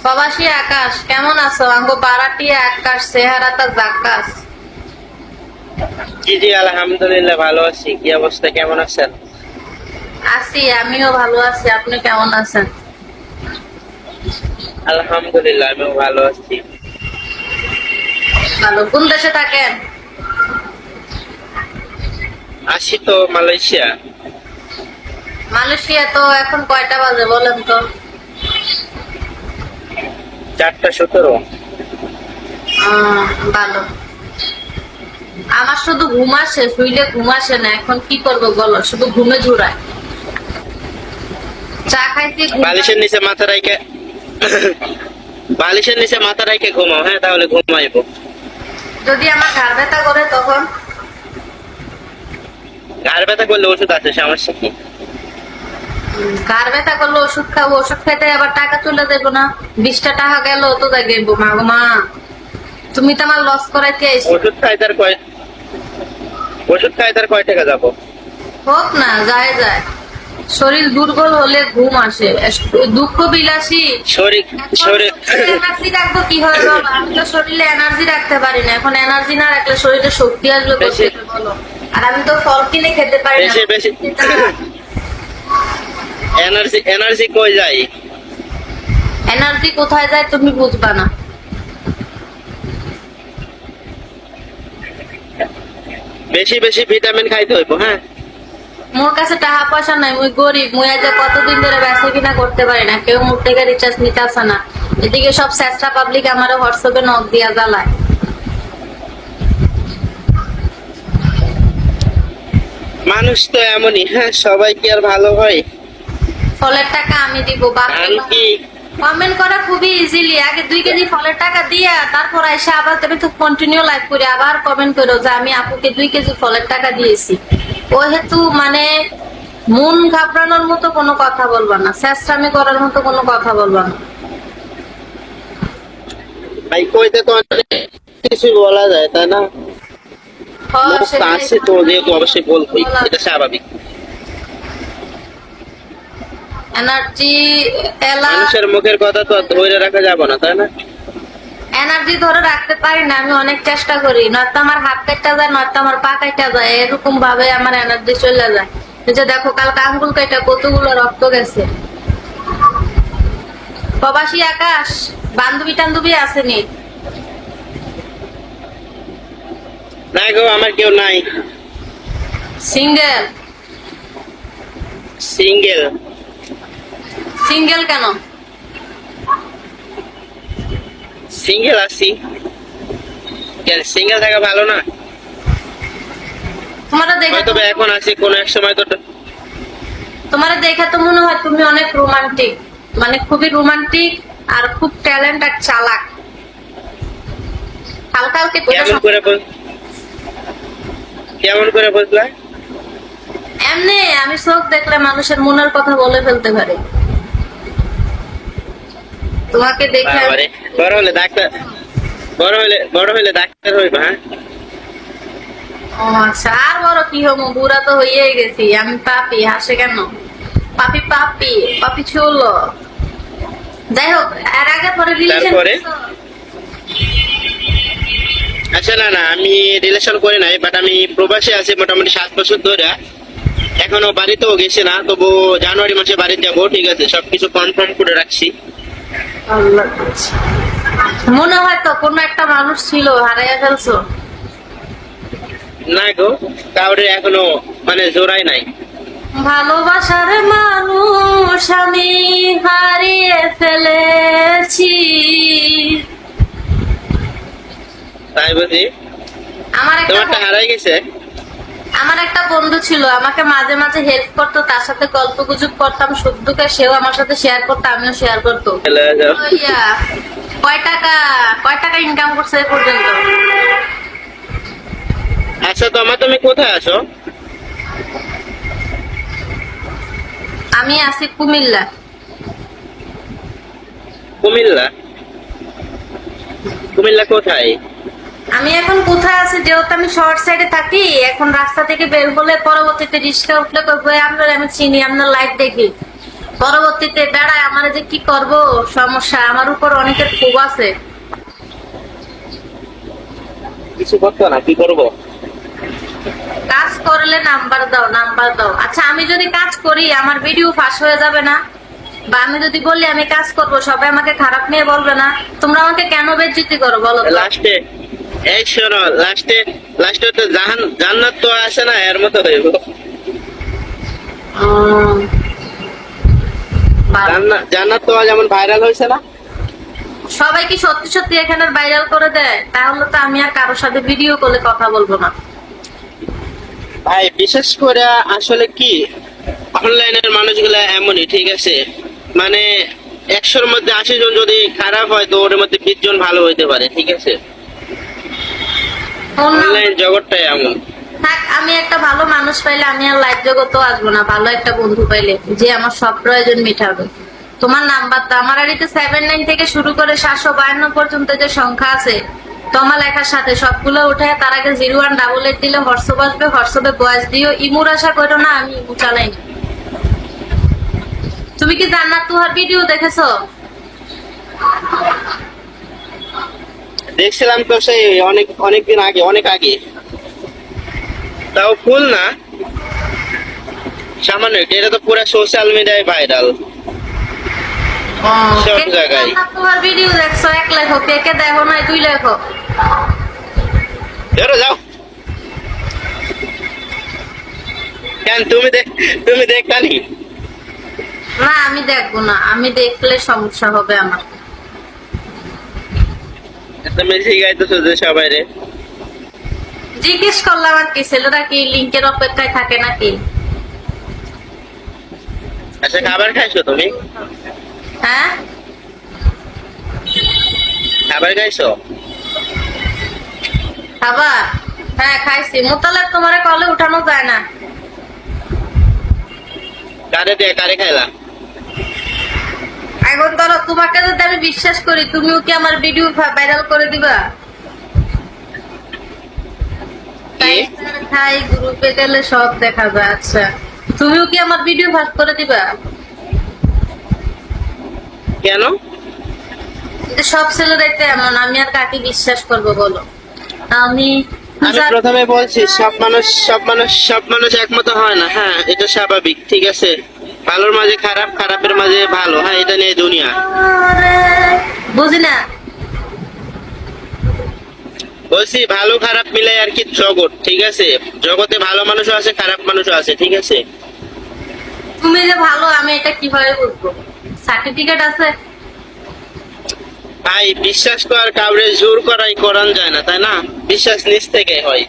প্রবাসী আকাশ কেমন আছো? আঙ্গো বারাটিয়া আকাশ চেহারাটা জাক্কাস। জি জি, আলহামদুলিল্লাহ ভালো আছি। কি অবস্থা, কেমন আছেন? আছি, আমিও ভালো আছি। আপনি কেমন আছেন? আলহামদুলিল্লাহ আমিও ভালো আছি। ভালো। কোন দেশে থাকেন? আছি তো মালয়েশিয়া। মালয়েশিয়া। তো এখন কয়টা বাজে বলেন তো? 4:17। ভালো। আমার শুধু ঘুম আসে, শুইলে ঘুম আসে না। এখন কি করবো বলো, শুধু ঘুমে ঝুরায়। চা খাইছি, বালিশের নিচে মাথা রাইখে বালিশের নিচে মাথা রাইখে ঘুমাও, হ্যাঁ তাহলে ঘুমাইবো। যদি আমার ঘাড় ব্যথা করে তখন? ঘাড় ব্যথা করলে ওষুধ আছে, সমস্যা কি? ঘাড় ব্যথা করলে ওষুধ খাবো, ওষুধ খাইতে আবার টাকা চলে দেবো না? 20টা টাকা গেল তো দেখবো। মা গো মা, তুমি তো আমার লস করাইতে আইছো। ওষুধ খাই তার কয় টাকা যাবো? হোক না, যায় যায়। শরীর দুর্বল হলে ঘুম আসে, দুঃখ বিলাসী। শরীর শরীর এনার্জি রাখবো কি হয় বাবা? আমি তো শরীরে এনার্জি রাখতে পারি না। এখন এনার্জি না রাখলে শরীরে শক্তি আসবে কোথা থেকে বলো? আর আমি তো ফল কিনে খেতে পারি না। বেশি বেশি এনার্জি কই যায়? এনার্জি কোথায় যায় তুমি বুঝবা না। বেশি বেশি ভিটামিন খাইতে হইব, হ্যাঁ। মোর কাছে টাকা পয়সা নাই, মুই গরিব। মুই আজ কতদিন ধরে বেচা কিনা করতে পারি না, কেউ মোর থেকে রিচার্জ নিতে আসে না। এদিকে সব চেষ্টা পাবলিক আমার হোয়াটসঅ্যাপে নক দিয়া জ্বালায়। মানুষ তো এমনই, হ্যাঁ, সবাই কি আর ভালো হয়? ফলের টাকা আমি দিব। আমি কি কমেন্ট করা খুবই ইজিলি। আগে 2 কেজি ফলের টাকা দিয়া তারপর এসে আবার তুমি তো কন্টিনিউ লাইভ করে আবার কমেন্ট করো যে আমি আপুকে 2 কেজি ফলের টাকা দিয়েছি। ও হেতু মানে মন ঘাবড়ানোর মতো কোনো কথা বলবা না, চেষ্টামি করার মতো কোনো কথা বলবা না। ভাই কইতে তো অনেক কিছু বলা যায়, তাই না? হ্যাঁ, মুখ সেটাই। আছে তো, যেহেতু অবশ্যই বলবই, এটা স্বাভাবিক। এনার্জি মানুষের মুখের কথা তো আর ধরে রাখা যাবে না, তাই না? এনার্জি ধরে রাখতে পারি না। আমি অনেক চেষ্টা করি, নয়তো আমার হাত কাটা যায়, নয়তো আমার পা কাটা যায়। এরকম ভাবে আমার এনার্জি চলে যায়। এই যে দেখো, কালকে আঙ্গুল কাটা কতগুলো রক্ত গেছে। প্রবাসী আকাশ, বান্ধবী টান্ধবী আসেনি? না গো, আমার কেউ নাই। সিঙ্গেল? সিঙ্গেল। সিঙ্গেল কেন? সিঙ্গেল আছি। সিঙ্গেল থাকা ভালো না? তোমার দেখে হয়তো বা এখন আছি, কোন এক সময় তো তোমার দেখে তো মনে হয় তুমি অনেক রোমান্টিক, মানে খুবই রোমান্টিক আর খুব ট্যালেন্ট আর চালাক। হালকা হালকা কেমন করে বুঝলা? এমনি আমি চোখ দেখলে মানুষের মনের কথা বলে ফেলতে পারি। তোমাকে দেখে বাবারে, বড় হলে ডাক্তার হইবা, হ্যাঁ? ও আচ্ছা, আর বড় কি হবো? বুড়া তো হইয়াই গেছি আমি। পাপি হাসে কেন? পাপি পাপি পাপি চলো। যাই হোক, এর আগে পরে রিলেশন তারপরে আচ্ছা, না না, আমি রিলেশন করি নাই, বাট আমি প্রবাসে আছি মোটামুটি 7 বছর ধরে। এখনো বাড়িতেও গেছি না, তবু জানুয়ারি মাসে বাড়ি যাবো। ঠিক আছে, সবকিছু কনফার্ম করে রাখছি। মনে হয় তো কোনো একটা মানুষ ছিল, হারাইয়া ফেলছো? না গো, কাউরে এখনো মানে জোড়াই নাই। ভালোবাসার মানুষ আমি হারিয়ে ফেলেছি। তাই বুঝি? আমার তোমারটা হারাই গেছে? আমার একটা বন্ধু ছিল, আমাকে মাঝে মাঝে হেল্প করতো, তার সাথে গল্প গুজব করতাম সুখ দুঃখে। সেও আমার সাথে শেয়ার করতো, আমিও শেয়ার করতো। চলে যাও। কয় টাকা ইনকাম করছে এ পর্যন্ত? আচ্ছা, তুমি কোথায় আছো? আমি আছি কুমিল্লা। কুমিল্লা? কুমিল্লা কোথায়? আমি এখন কোথায় আছি, যেহেতু আমি শর্ট সাইডে থাকি, এখন রাস্তা থেকে বের হলে পরবর্তীতে রিক্সা উঠলে কইবো আমরা আমি চিনি, আপনার লাইভ দেখি। পরবর্তীতে বেড়ায় আমার যে কি করব, সমস্যা আমার উপর অনেকের ক্ষোভ আছে। কিছু করতো না, কি করবো? কাজ করলে নাম্বার দাও, নাম্বার দাও। আচ্ছা আমি যদি কাজ করি আমার ভিডিও ফাঁস হয়ে যাবে না? বা আমি যদি বলি আমি কাজ করব, সবাই আমাকে খারাপ নিয়ে বলবে না? তোমরা আমাকে কেন বেজ্জতি করো বলো তো? লাস্টে এই শোনো, লাস্টে তো জান্নাত তো আসে না, এর মতো হইব। উম, ভালো। জান্নাত তো যেমন ভাইরাল হয়েছে না? সবাই কি সত্যি সত্যি এখানে ভাইরাল করে দেয়? তাহলে তো আমি আর কারোর সাথে ভিডিও কলে কথা বলবো না। ভাই বিশেষ করে আসলে কি, অনলাইনের মানুষগুলা এমনই, ঠিক আছে? মানে 100-র মধ্যে 80 জন যদি খারাপ হয়, তো ওর মধ্যে 20 জন ভালো হইতে পারে, ঠিক আছে? অনলাইন জগৎটাই এমন। থাক, আমি একটা ভালো মানুষ পাইলে আমি আর লাইভ জগতেও আসবো না। ভালো একটা বন্ধু পাইলে যে আমার সব প্রয়োজন মেটাবে। তোমার নাম্বারটা আমার আড়িতে 79 থেকে শুরু করে 752 পর্যন্ত যে সংখ্যা আছে তোমার লেখার সাথে সবগুলো উঠে তার আগে 0188 দিলে হোয়াটসঅ্যাপ আসবে, হোয়াটসঅ্যাপে ভয়েস দিও। ইমুর আশা করো না, আমি ইমু চালাই না। তুমি কি জান্নাত তুহার ভিডিও দেখেছো? দেখছিলাম তো, সেই অনেকদিন আগে, অনেক আগে। তাও ফুল না, সামান্য একটু। এটা তো পুরো সোশ্যাল মিডিয়ায় ভাইরাল সব জায়গায়। তোমার ভিডিও দেখছো, এক লেখো, কে কে দেখো নাই 2 লেখো। বেরো যাও। কেন তুমি দেখতানি? না আমি দেখবো না, আমি দেখলে সমস্যা হবে আমার। তুমি শিখাইতেছো যে সবাই রে। জিজ্ঞেস করলাম আর কি, ছেলেরা কি লিঙ্কের অপেক্ষায় থাকে নাকি? আচ্ছা খাবার খাইছো তুমি? হ্যাঁ খাবার খাইছো? খাবার, হ্যাঁ খাইছি। মোতালে তোমারে কলে উঠানো যায় না। কারে খাইলা? এখন ধরো তোমাকে যদি আমি বিশ্বাস করি, তুমিও কি আমার ভিডিও ভাইরাল করে দিবা? তাই খাই গ্রুপে গেলে সব দেখা যায়। আচ্ছা তুমিও কি আমার ভিডিও ভাগ করে দিবা? কেন? কিন্তু সব ছেলেরাই তো এমন, আমি আর কাকে বিশ্বাস করবো বলো? আমি প্রথমে বলছি, সব মানুষ একমত হয় না। হ্যাঁ, এটা স্বাভাবিক, ঠিক আছে? ভালোর মাঝে খারাপ, খারাপের মাঝে ভালো। হ্যাঁ, এটা নিয়ে দুনিয়া। বুঝি না। বলছি ভালো খারাপ মিলাই আর কি জগৎ, ঠিক আছে? জগতে ভালো মানুষও আছে, খারাপ মানুষও আছে, ঠিক আছে? তুমি যে ভালো, আমি এটা কিভাবে বুঝবো? সার্টিফিকেট আছে? ভাই বিশ্বাস কর, কাউরে জোর করাই করান যায় না, তাই না? বিশ্বাস নিজ থেকে হয়।